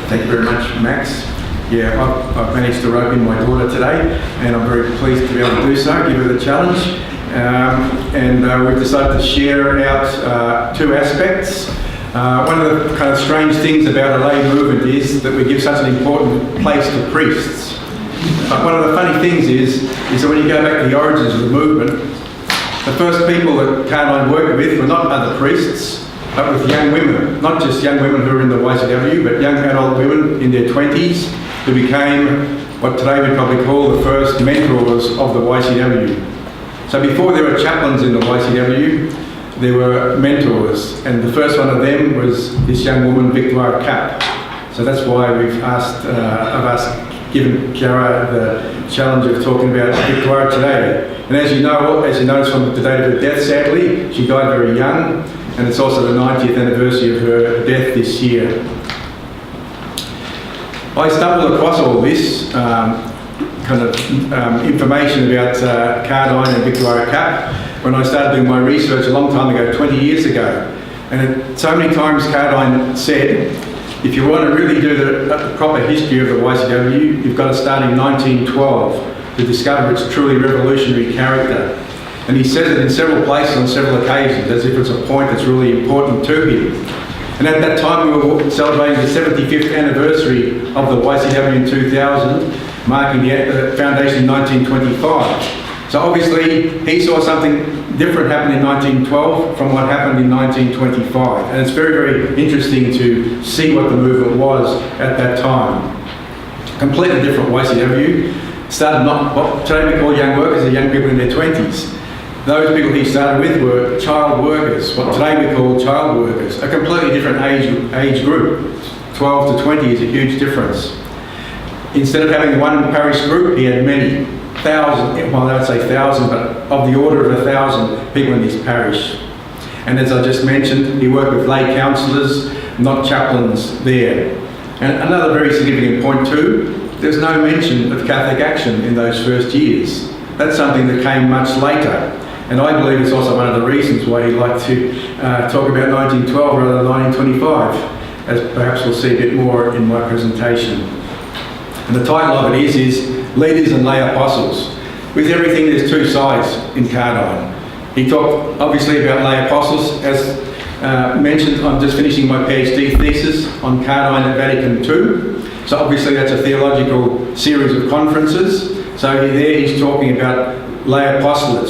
Thank you very much, Max. Yeah, I've managed to rope in my daughter today, and I'm very pleased to be able to do so, give her the challenge. We've decided to share out two aspects. One of the kind of strange things about a lay movement is that we give such an important place to priests. But one of the funny things is that when you go back to the origins of the movement, the first people that Cardijn worked with were not other priests, but with young women. Not just young women who were in the YCW, but young adult women in their 20s who became what today we'd probably call the first mentors of the YCW. So before there were chaplains in the YCW, there were mentors, and the first one of them was this young woman, Victoire Cap. So that's why we've given Chiara the challenge of talking about Victoire today. And as you notice from the date of her death, sadly, she died very young, and it's also the 90th anniversary of her death this year. I stumbled across all this information about Cardijn and Victoire Cap when I started doing my research a long time ago, 20 years ago. And so many times Cardijn said, if you want to really do the proper history of the YCW, you've got to start in 1912 to discover its truly revolutionary character. And he says it in several places on several occasions, as if it's a point that's really important to him. And at that time we were celebrating the 75th anniversary of the YCW in 2000, marking the foundation in 1925. So obviously he saw something different happen in 1912 from what happened in 1925. And it's very, very interesting to see what the movement was at that time. Completely different YCW. Started not what today we call young workers, or young people in their 20s. Those people he started with were child workers, what today we call child workers. A completely different age group. 12 to 20 is a huge difference. Instead of having one parish group, he had many. Thousand, well, I would say 1,000, but of the order of 1,000 people in his parish. And as I just mentioned, he worked with lay councillors, not chaplains there. And another very significant point too, there's no mention of Catholic action in those first years. That's something that came much later. And I believe it's also one of the reasons why he liked to talk about 1912 rather than 1925, as perhaps we'll see a bit more in my presentation. And the title of it is Leaders and Lay Apostles. With everything, there's two sides in Cardijn. He talked obviously about lay apostles. As mentioned, I'm just finishing my PhD thesis on Cardijn at Vatican II. So obviously that's a theological series of conferences. So there he's talking about lay apostolate.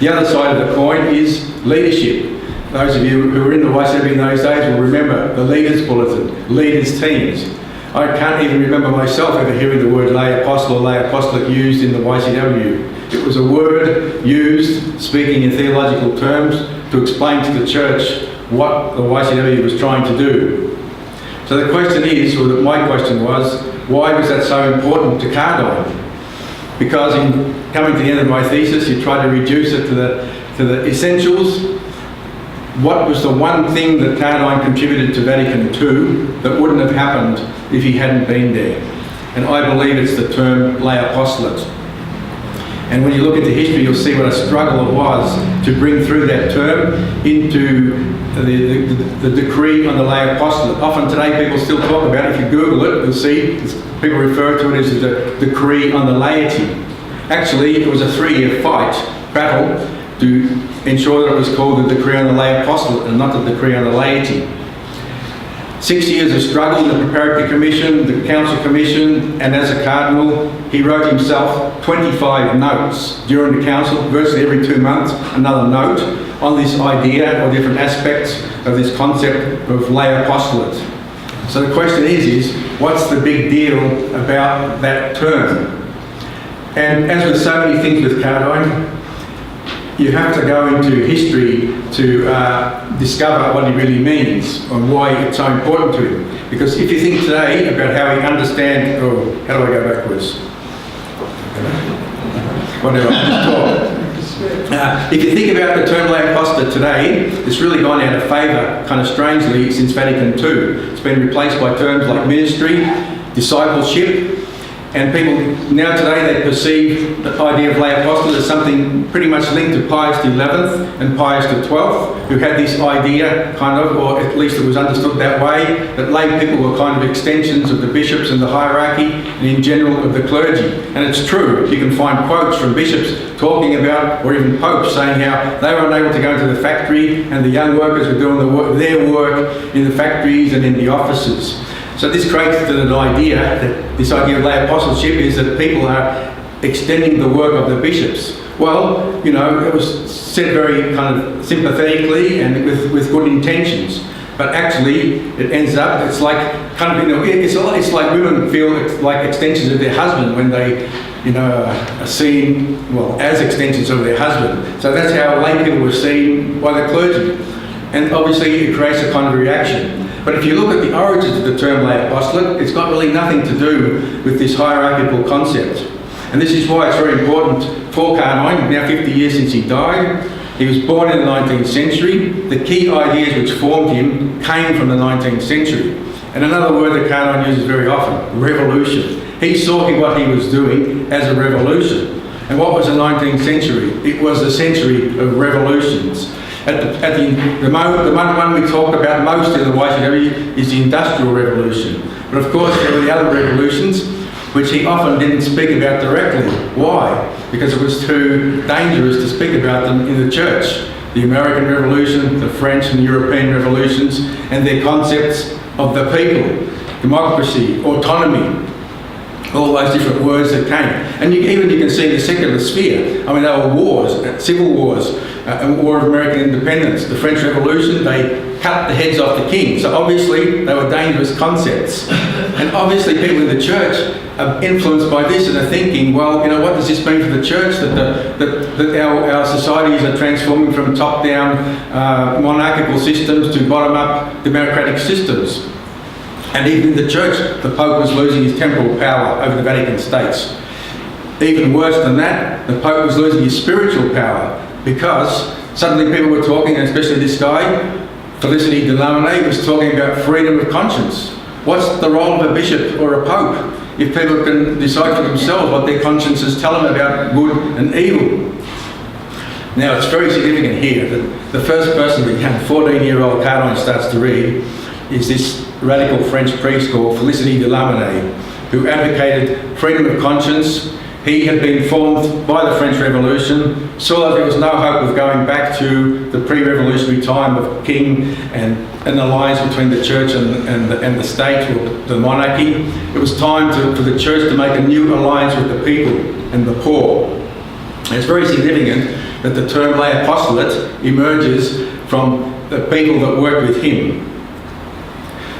The other side of the coin is leadership. Those of you who were in the YCW in those days will remember the leaders bulletin, leaders teams. I can't even remember myself ever hearing the word lay apostle or lay apostolate used in the YCW. It was a word used, speaking in theological terms, to explain to the church what the YCW was trying to do. So the question is, or my question was, why was that so important to Cardijn? Because in coming to the end of my thesis, you try to reduce it to the essentials. What was the one thing that Cardijn contributed to Vatican II that wouldn't have happened if he hadn't been there? And I believe it's the term lay apostolate. And when you look into history, you'll see what a struggle it was to bring through that term into the decree on the lay apostolate. Often today people still talk about it. If you Google it, you'll see people refer to it as the decree on the laity. Actually, it was a 3-year battle to ensure that it was called the decree on the lay apostolate and not the decree on the laity. 6 years of struggle, the Preparatory Commission, the Council Commission, and as a cardinal, he wrote himself 25 notes during the council, virtually every 2 months, another note on this idea or different aspects of this concept of lay apostolate. So the question is what's the big deal about that term? And as with so many things with Cardijn, you have to go into history to discover what he really means and why it's so important to him. Because if you think today about how he understands, how do I go backwards? Whatever, just talk. If you think about the term lay apostolate today, it's really gone out of favour, kind of strangely, since Vatican II. It's been replaced by terms like ministry, discipleship, And people now today, they perceive the idea of lay apostolate as something pretty much linked to Pius XI and Pius XII, who had this idea kind of, or at least it was understood that way, that lay people were kind of extensions of the bishops and the hierarchy, and in general of the clergy. And it's true. You can find quotes from bishops talking about, or even popes saying how they were unable to go into the factory and the young workers were doing their work in the factories and in the offices. So this creates an idea that this idea of lay apostleship is that people are extending the work of the bishops. Well, you know, it was said very kind of sympathetically and with good intentions. But actually, it ends up, it's like kind of, you know, it's like women feel it's like extensions of their husband when they, you know, are seen, well, as extensions of their husband. So that's how lay people were seen by the clergy. And obviously, it creates a kind of reaction. But if you look at the origins of the term lay apostolate, it's got really nothing to do with this hierarchical concept. And this is why it's very important for Cardijn, now 50 years since he died. He was born in the 19th century. The key ideas which formed him came from the 19th century. And another word that Cardijn uses very often, revolution. He saw what he was doing as a revolution. And what was the 19th century? It was the century of revolutions. The one we talk about most in the YCW is the Industrial Revolution. But of course there were the other revolutions which he often didn't speak about directly. Why? Because it was too dangerous to speak about them in the church. The American Revolution, the French and the European revolutions, and their concepts of the people, democracy, autonomy, all those different words that came. And you can see the secular sphere. I mean, there were wars, civil wars, and War of American Independence, the French Revolution, they cut the heads off the king. So obviously they were dangerous concepts. And obviously people in the church are influenced by this and are thinking, well, you know, what does this mean for the church? That our societies are transforming from top-down monarchical systems to bottom-up democratic systems. And even in the church, the Pope was losing his temporal power over the Vatican States. Even worse than that, the Pope was losing his spiritual power, because suddenly people were talking, and especially this guy, Felicity de Lamennais, was talking about freedom of conscience. What's the role of a bishop or a pope if people can decide for themselves what their consciences tell them about good and evil? Now, it's very significant here that the first person that young 14-year-old Cardijn starts to read is this radical French priest called Felicity de Lamennais, who advocated freedom of conscience. He had been formed by the French Revolution, saw that there was no hope of going back to the pre-revolutionary time of king and an alliance between the church and the state, or the monarchy. It was time for the church to make a new alliance with the people and the poor. And it's very significant that the term lay apostolate emerges from the people that worked with him.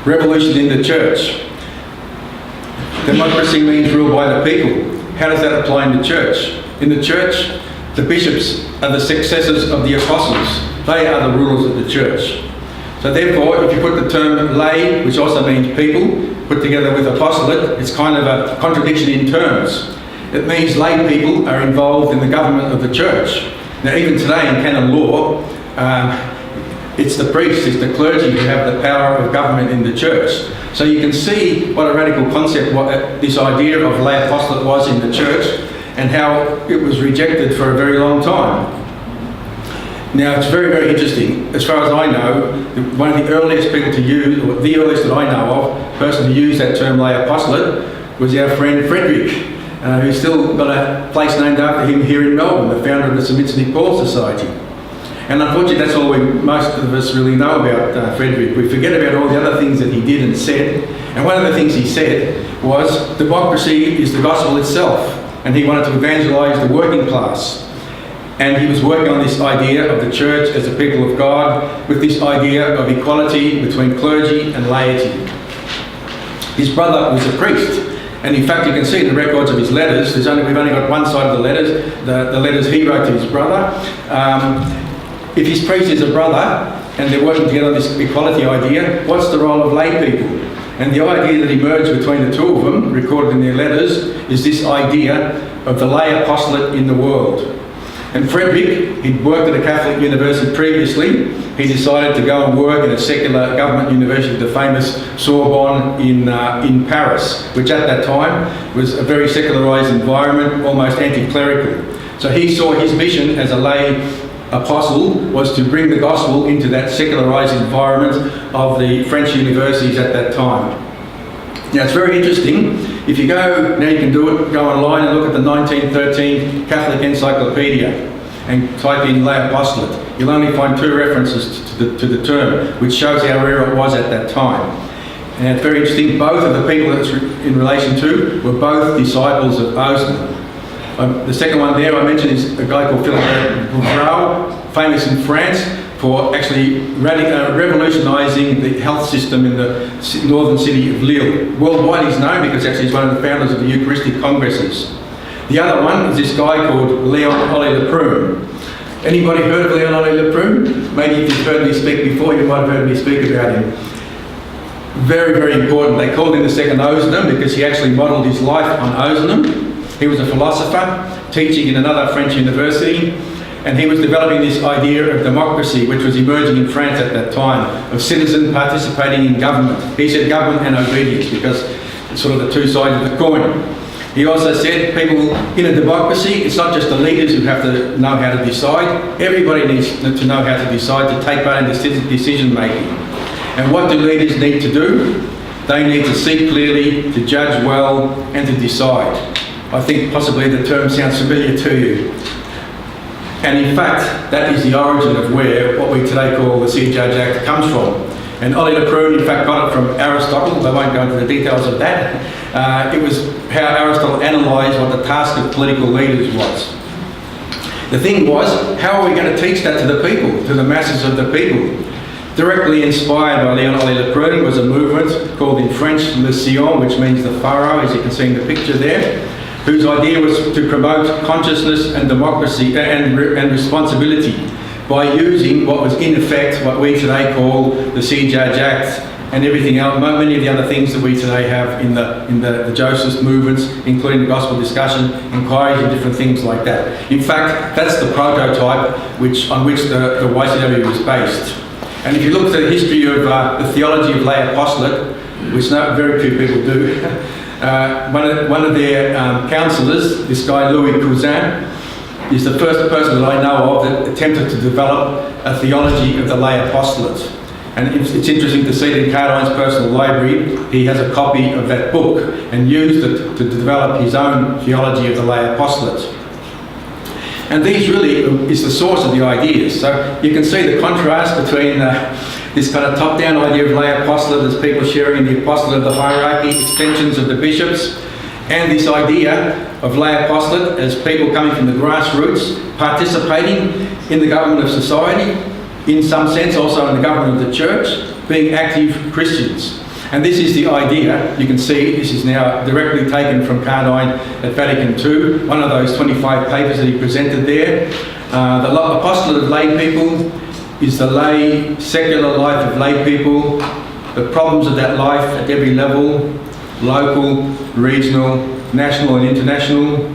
Revolution in the church. Democracy means rule by the people. How does that apply in the church? In the church, the bishops are the successors of the apostles. They are the rulers of the church. So therefore, if you put the term lay, which also means people, put together with apostolate, it's kind of a contradiction in terms. It means lay people are involved in the government of the church. Now even today in canon law, it's the priests, it's the clergy who have the power of government in the church. So you can see what a radical concept this idea of lay apostolate was in the church, and how it was rejected for a very long time. Now it's very, very interesting. As far as I know, one of the earliest people to use, or the earliest that I know of, person to use that term lay apostolate, was our friend Frederick, who's still got a place named after him here in Melbourne, the founder of the St Vincent de Paul Society. And unfortunately, that's all most of us really know about Frederick. We forget about all the other things that he did and said. And one of the things he said was, democracy is the gospel itself. And he wanted to evangelise the working class. And he was working on this idea of the church as a people of God, with this idea of equality between clergy and laity. His brother was a priest. And in fact, you can see in the records of his letters, we've only got one side of the letters, the letters he wrote to his brother. If his priest is a brother, and they're working together on this equality idea, what's the role of lay people? And the idea that emerged between the two of them, recorded in their letters, is this idea of the lay apostolate in the world. And Frederick, he'd worked at a Catholic university previously. He decided to go and work in a secular government university, the famous Sorbonne in Paris, which at that time was a very secularised environment, almost anti-clerical. So he saw his mission as a lay apostle was to bring the gospel into that secularised environment of the French universities at that time. Now it's very interesting. If you go, now you can do it, go online and look at the 1913 Catholic Encyclopedia and type in lay apostolate. You'll only find 2 references to the term, which shows how rare it was at that time. And it's very interesting, both of the people that it's in relation to were both disciples of Ozanam. The second one there I mentioned is a guy called Philip Bouvreau, famous in France for actually revolutionising the health system in the northern city of Lille. Worldwide he's known because actually he's one of the founders of the Eucharistic Congresses. The other one is this guy called Leon Ollie Leprune. Anybody heard of Leon Ollie Leprune? Maybe if you've heard me speak before, you might have heard me speak about him. Very, very important. They called him the second Ozanam because he actually modelled his life on Ozanam. He was a philosopher teaching in another French university, and he was developing this idea of democracy, which was emerging in France at that time, of citizens participating in government. He said government and obedience because it's sort of the 2 sides of the coin. He also said people in a democracy, it's not just the leaders who have to know how to decide. Everybody needs to know how to decide, to take part in decision making. And what do leaders need to do? They need to see clearly, to judge well, and to decide. I think possibly the term sounds familiar to you. And in fact, that is the origin of where what we today call the C-Judge Act comes from. And Ollie Leprune, in fact, got it from Aristotle. I won't go into the details of that. It was how Aristotle analysed what the task of political leaders was. The thing was, how are we going to teach that to the people, to the masses of the people? Directly inspired by Leon Ollie Leprune was a movement called in French Le Sillon, which means the furrow, as you can see in the picture there, whose idea was to promote consciousness and democracy and responsibility by using what was in effect what we today call the C-Judge Act and everything else, many of the other things that we today have in the Joseph's movements, including the gospel discussion, inquiries and different things like that. In fact, that's the prototype on which the YCW was based. And if you look at the history of the theology of lay apostolate, which very few people do, one of their counsellors, this guy Louis Cousin, is the first person that I know of that attempted to develop a theology of the lay apostolate. And it's interesting to see that in Cardijn's personal library, he has a copy of that book and used it to develop his own theology of the lay apostolate. And these really is the source of the ideas. So you can see the contrast between this kind of top-down idea of lay apostolate as people sharing the apostolate of the hierarchy, extensions of the bishops, and this idea of lay apostolate as people coming from the grassroots, participating in the government of society, in some sense also in the government of the church, being active Christians. And this is the idea. You can see this is now directly taken from Cardijn at Vatican II, one of those 25 papers that he presented there. The apostolate of lay people is the lay, secular life of lay people, the problems of that life at every level, local, regional, national and international.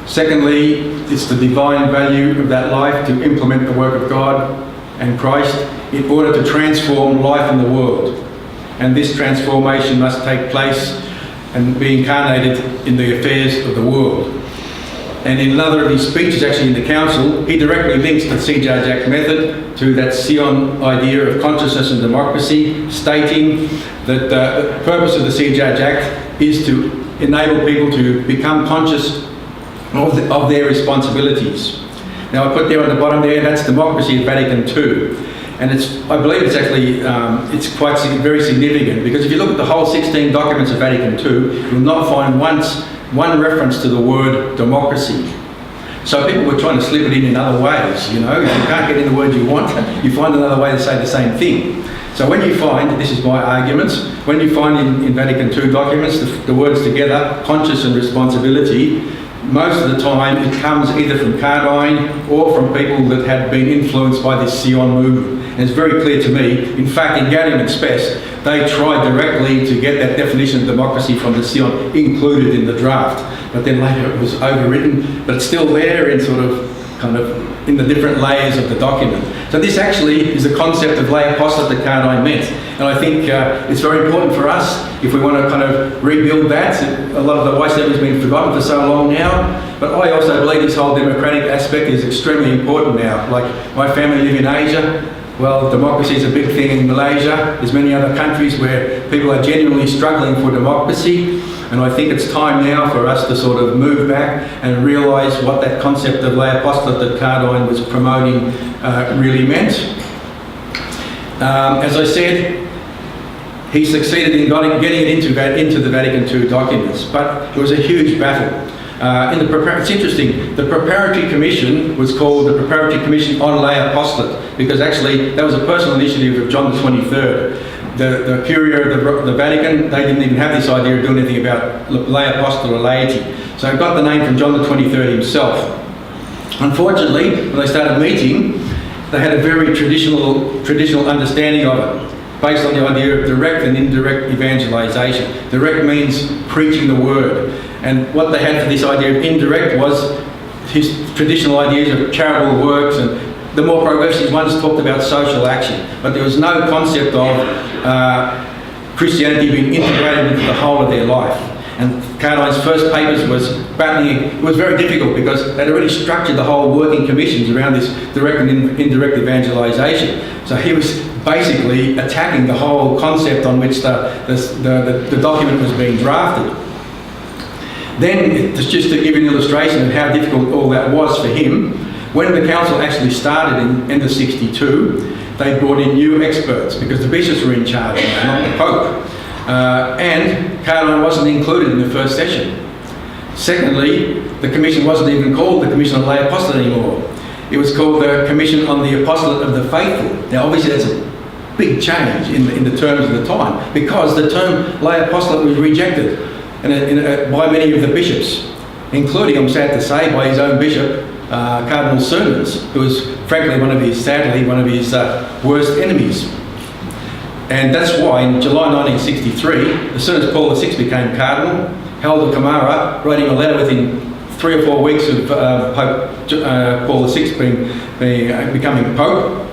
Secondly, it's the divine value of that life to implement the work of God and Christ in order to transform life in the world. And this transformation must take place and be incarnated in the affairs of the world. And in another of his speeches actually in the council, he directly links the C-Judge Act method to that Sion idea of consciousness and democracy, stating that the purpose of the C-Judge Act is to enable people to become conscious of their responsibilities. Now I put there on the bottom there, that's democracy at Vatican II. And I believe it's actually, it's quite very significant, because if you look at the whole 16 documents of Vatican II, you'll not find one reference to the word democracy. So people were trying to slip it in other ways, you know. If you can't get in the word you want, you find another way to say the same thing. So when you find, this is my arguments, when you find in Vatican II documents the words together, conscious and responsibility, most of the time it comes either from Cardijn or from people that had been influenced by this Sion movement. And it's very clear to me, in fact in Gaudium et Spes, they tried directly to get that definition of democracy from the Sion included in the draft. But then later it was overwritten, but it's still there in sort of kind of in the different layers of the document. So this actually is the concept of lay apostolate that Cardijn meant. And I think it's very important for us if we want to kind of rebuild that. A lot of the white stuff has been forgotten for so long now. But I also believe this whole democratic aspect is extremely important now. Like my family live in Asia. Well, democracy is a big thing in Malaysia. There's many other countries where people are genuinely struggling for democracy. And I think it's time now for us to sort of move back and realise what that concept of lay apostolate that Cardijn was promoting really meant. As I said, he succeeded in getting it into the Vatican II documents, but it was a huge battle. It's interesting, the Preparatory Commission was called the Preparatory Commission on Lay Apostolate, because actually that was a personal initiative of John the 23rd. The Curia of the Vatican, they didn't even have this idea of doing anything about lay apostolate or laity. So it got the name from John the 23rd himself. Unfortunately, when they started meeting, they had a very traditional understanding of it, based on the idea of direct and indirect evangelization. Direct means preaching the word. And what they had for this idea of indirect was his traditional ideas of charitable works, and the more progressive ones talked about social action. But there was no concept of Christianity being integrated into the whole of their life. And Cardijn's first papers was battling, it was very difficult because they'd already structured the whole working commissions around this direct and indirect evangelization. So he was basically attacking the whole concept on which the document was being drafted. Then, just to give you an illustration of how difficult all that was for him, when the council actually started in end of '62, they brought in new experts because the bishops were in charge, not the Pope. And Cardijn wasn't included in the first session. Secondly, the commission wasn't even called the Commission on Lay Apostolate anymore. It was called the Commission on the Apostolate of the Faithful. Now obviously that's a big change in the terms of the time, because the term lay apostolate was rejected by many of the bishops, including, I'm sad to say, by his own bishop, Cardinal Sumans, who was frankly sadly one of his worst enemies. And that's why in July 1963, as soon as Paul VI became Cardinal, held a Camara, writing a letter within 3 or 4 weeks of Pope Paul VI becoming Pope,